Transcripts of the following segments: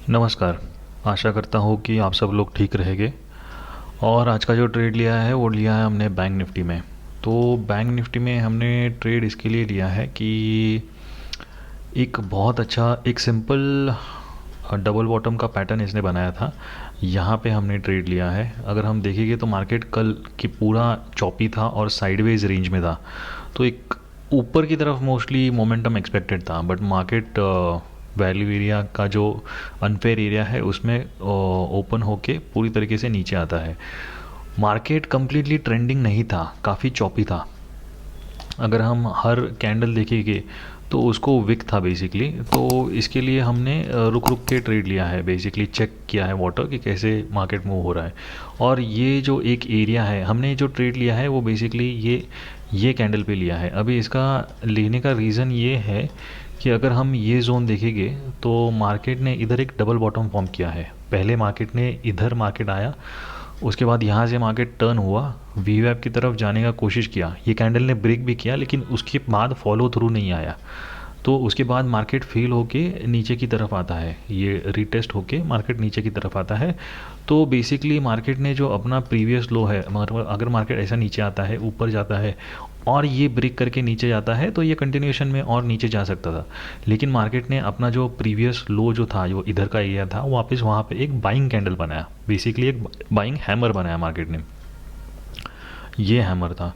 नमस्कार। आशा करता हूँ कि आप सब लोग ठीक रहेंगे। और आज का जो ट्रेड लिया है वो लिया है हमने बैंक निफ्टी में। तो बैंक निफ्टी में हमने ट्रेड इसके लिए लिया है कि एक बहुत अच्छा एक सिंपल डबल बॉटम का पैटर्न इसने बनाया था। यहाँ पे हमने ट्रेड लिया है। अगर हम देखेंगे तो मार्केट कल की पूरा चॉपी था और साइडवेज रेंज में था। तो एक ऊपर की तरफ मोस्टली मोमेंटम एक्सपेक्टेड था, बट मार्केट वैल्यू एरिया का जो अनफेयर एरिया है उसमें ओपन होके पूरी तरीके से नीचे आता है। मार्केट कम्प्लीटली ट्रेंडिंग नहीं था, काफ़ी चॉपी था। अगर हम हर कैंडल देखेंगे तो उसको विक था बेसिकली। तो इसके लिए हमने रुक रुक के ट्रेड लिया है, बेसिकली चेक किया है वाटर कि कैसे मार्केट मूव हो रहा है। और ये जो एक एरिया है हमने जो ट्रेड लिया है वो बेसिकली ये कैंडल पे लिया है। अभी इसका लेने का रीज़न ये है कि अगर हम ये जोन देखेंगे तो मार्केट ने इधर एक डबल बॉटम फॉर्म किया है। पहले मार्केट ने इधर मार्केट आया, उसके बाद यहाँ से मार्केट टर्न हुआ, वी वेब की तरफ जाने का कोशिश किया। ये कैंडल ने ब्रेक भी किया लेकिन उसके बाद फॉलो थ्रू नहीं आया। तो उसके बाद मार्केट फेल होके नीचे की तरफ आता है, ये रीटेस्ट होके मार्केट नीचे की तरफ आता है। तो बेसिकली मार्केट ने जो अपना प्रीवियस लो है, मतलब अगर मार्केट ऐसा नीचे आता है, ऊपर जाता है और ये ब्रेक करके नीचे जाता है तो ये कंटिन्यूएशन में और नीचे जा सकता था। लेकिन मार्केट ने अपना जो प्रीवियस लो जो था, जो इधर का एरिया था, वापस वहाँ पे एक बाइंग कैंडल बनाया, बेसिकली एक बाइंग हैमर बनाया मार्केट ने। ये हैमर था।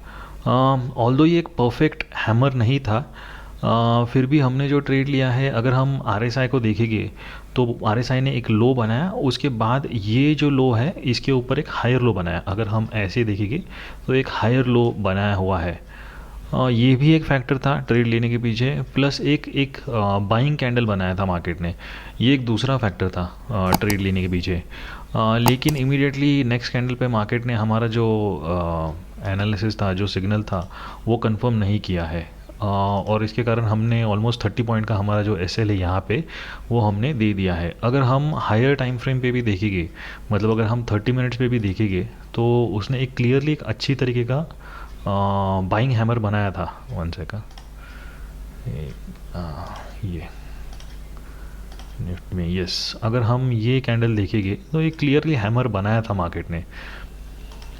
ऑल्दो ये एक परफेक्ट हैमर नहीं था, फिर भी हमने जो ट्रेड लिया है, अगर हम आरएसआई को देखेंगे तो आरएसआई ने एक लो बनाया, उसके बाद ये जो लो है इसके ऊपर एक हायर लो बनाया। अगर हम ऐसे देखेंगे तो एक हायर लो बनाया हुआ है। ये भी एक फैक्टर था ट्रेड लेने के पीछे, प्लस एक एक बाइंग कैंडल बनाया था मार्केट ने। ये एक दूसरा फैक्टर था ट्रेड लेने के पीछे। लेकिन इमीडिएटली नेक्स्ट कैंडल पे मार्केट ने हमारा जो एनालिसिस था, जो सिग्नल था, वो कंफर्म नहीं किया है। और इसके कारण हमने ऑलमोस्ट 30 पॉइंट का हमारा जो एस एल है यहाँ पे वो हमने दे दिया है। अगर हम हायर टाइम फ्रेम पे भी देखेंगे, मतलब अगर हम 30 मिनट्स पे भी देखेंगे तो उसने एक क्लियरली एक अच्छी तरीके का बाइंग हैमर बनाया था। वन सेकंड, ये निफ्ट में, यस, अगर हम ये कैंडल देखेंगे तो ये क्लियरली हैमर बनाया था मार्केट ने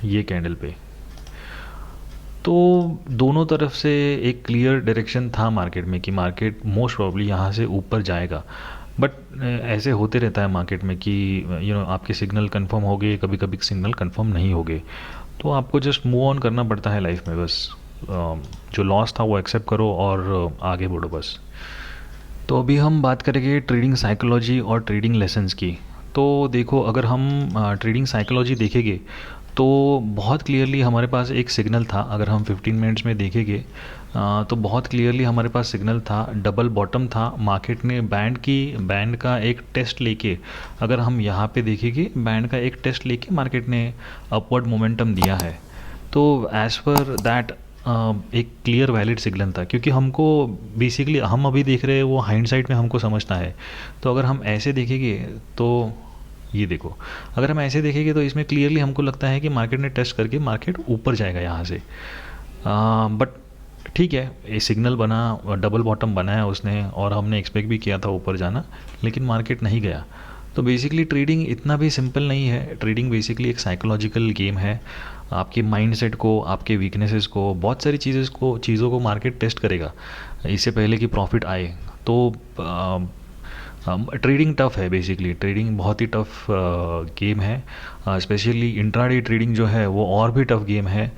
ये कैंडल पे। तो दोनों तरफ से एक क्लियर डायरेक्शन था मार्केट में कि मार्केट मोस्ट प्रॉब्ली यहाँ से ऊपर जाएगा। बट ऐसे होते रहता है मार्केट में कि आपके सिग्नल कंफर्म हो गए, कभी कभी सिग्नल कंफर्म नहीं हो गए। तो आपको जस्ट मूव ऑन करना पड़ता है लाइफ में, बस जो लॉस था वो एक्सेप्ट करो और आगे बढ़ो बस। तो अभी हम बात करेंगे ट्रेडिंग साइकोलॉजी और ट्रेडिंग लेसन्स की। तो देखो, अगर हम ट्रेडिंग साइकोलॉजी देखेंगे तो बहुत क्लियरली हमारे पास एक सिग्नल था। अगर हम 15 मिनट्स में देखेंगे तो बहुत क्लियरली हमारे पास सिग्नल था, डबल बॉटम था। मार्केट ने बैंड का एक टेस्ट लेके, अगर हम यहाँ पे देखेंगे, बैंड का एक टेस्ट लेके मार्केट ने अपवर्ड मोमेंटम दिया है। तो एज़ पर दैट एक क्लियर वैलिड सिग्नल था, क्योंकि हमको बेसिकली हम अभी देख रहे हैं वो हाइंडसाइट में हमको समझता है। तो अगर हम ऐसे देखेंगे तो ये देखो, अगर हम ऐसे देखेंगे तो इसमें क्लियरली हमको लगता है कि मार्केट ने टेस्ट करके मार्केट ऊपर जाएगा यहाँ से। बट ठीक है, ये सिग्नल बना, डबल बॉटम बनाया उसने, और हमने एक्सपेक्ट भी किया था ऊपर जाना, लेकिन मार्केट नहीं गया। तो बेसिकली ट्रेडिंग इतना भी सिंपल नहीं है। ट्रेडिंग बेसिकली एक साइकोलॉजिकल गेम है। आपके माइंडसेट को, आपके वीकनेसेस को, बहुत सारी चीज़ों को मार्केट टेस्ट करेगा इससे पहले कि प्रॉफिट आए। तो ट्रेडिंग टफ़ है, बेसिकली ट्रेडिंग बहुत ही टफ़ गेम है। स्पेशली इंट्राडे ट्रेडिंग जो है वो और भी टफ़ गेम है।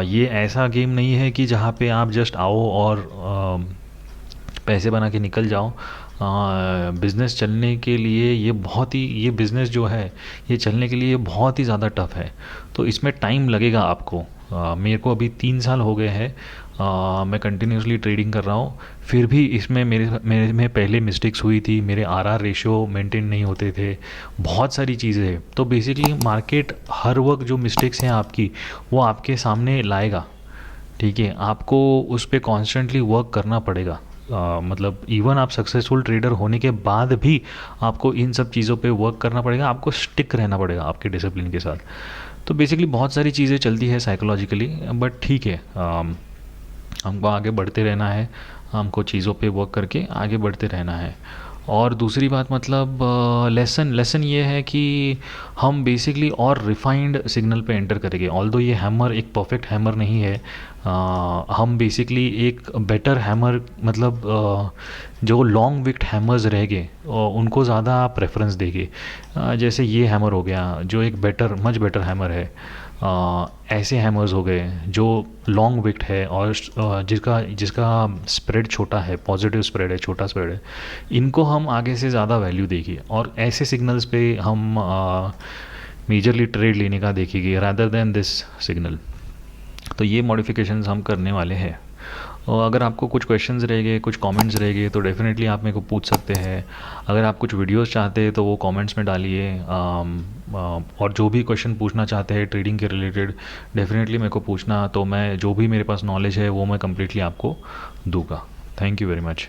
ये ऐसा गेम नहीं है कि जहाँ पे आप जस्ट आओ और पैसे बना के निकल जाओ। बिज़नेस चलने के लिए ये बिज़नेस जो है ये चलने के लिए बहुत ही ज़्यादा टफ़ है। तो इसमें टाइम लगेगा आपको। मेरे को अभी 3 साल हो गए हैं, मैं कंटिन्यूसली ट्रेडिंग कर रहा हूँ। फिर भी इसमें मेरे में पहले मिस्टेक्स हुई थी, मेरे आरआर रेशियो मेंटेन नहीं होते थे, बहुत सारी चीज़ें हैं। तो बेसिकली मार्केट हर वक्त जो मिस्टेक्स हैं आपकी, वो आपके सामने लाएगा। ठीक है, आपको उस पर कॉन्स्टेंटली वर्क करना पड़ेगा। मतलब इवन आप सक्सेसफुल ट्रेडर होने के बाद भी आपको इन सब चीज़ों पे वर्क करना पड़ेगा, आपको स्टिक रहना पड़ेगा आपके डिसिप्लिन के साथ। तो बेसिकली बहुत सारी चीज़ें चलती है साइकोलॉजिकली, बट ठीक है, हमको आगे बढ़ते रहना है, हमको चीज़ों पे वर्क करके आगे बढ़ते रहना है। और दूसरी बात मतलब लेसन लेसन ये है कि हम बेसिकली और रिफाइंड सिग्नल पे एंटर करेंगे। ऑल्दो ये हैमर एक परफेक्ट हैमर नहीं है, हम बेसिकली एक बेटर हैमर मतलब जो लॉन्ग विक्ट हैमर्स रह गए उनको ज़्यादा प्रेफरेंस देंगे। जैसे ये हैमर हो गया जो एक बेटर मच बेटर हैमर है। ऐसे हैमर्स हो गए जो लॉन्ग विक्ट है और जिसका जिसका स्प्रेड छोटा है, पॉजिटिव स्प्रेड है, छोटा स्प्रेड है, इनको हम आगे से ज़्यादा वैल्यू देंगे और ऐसे सिग्नल्स पे हम मेजरली ट्रेड लेने का देखेंगे रादर देन दिस सिग्नल। तो ये मॉडिफिकेशंस हम करने वाले हैं। और अगर आपको कुछ क्वेश्चंस रह गए, कुछ कमेंट्स रह गए तो डेफ़िनेटली आप मेरे को पूछ सकते हैं। अगर आप कुछ वीडियोस चाहते हैं तो वो कमेंट्स में डालिए। और जो भी क्वेश्चन पूछना चाहते हैं ट्रेडिंग के रिलेटेड डेफ़िनेटली मेरे को पूछना, तो मैं जो भी मेरे पास नॉलेज है वो मैं कम्प्लीटली आपको दूंगा। Thank you very much.